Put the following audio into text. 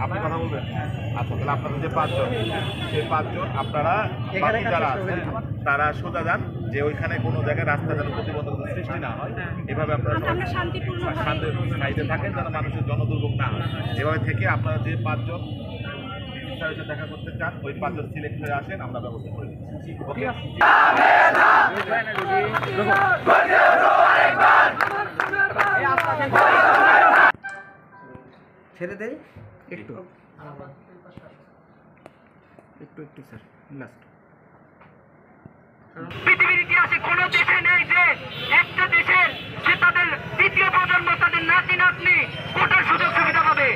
আপনি কথা বলবেন? আচ্ছা, তাহলে আপনাদের যে 5 জন, সেই 5 জন আপনারা বাকি যারা আছেন তারা সোজা যান, যে ওইখানে কোনো জায়গায় রাস্তা যেন প্রতিবন্ধকতা সৃষ্টি না হয়, এভাবে আপনারা শান্তি সাইডে থাকেন যেন মানুষের জনদুর্ভোগ না হয়। এভাবে থেকে আপনারা যে 5 জন দেখা করতে চান, ওই 5 জন সিলেক্ট হয়ে আসেন, আমরা ব্যবস্থা করে দিচ্ছি। ওকে, ছেড়ে দেয় একটু একটু স্যার লাস্ট। পৃথিবীর ইতিহাসে কোন দেশে নেই যে একটা দেশের যে তাদের দ্বিতীয় প্রজন্ম তাদের নাতি নাতনি কোটার সুযোগ সুবিধা পাবে।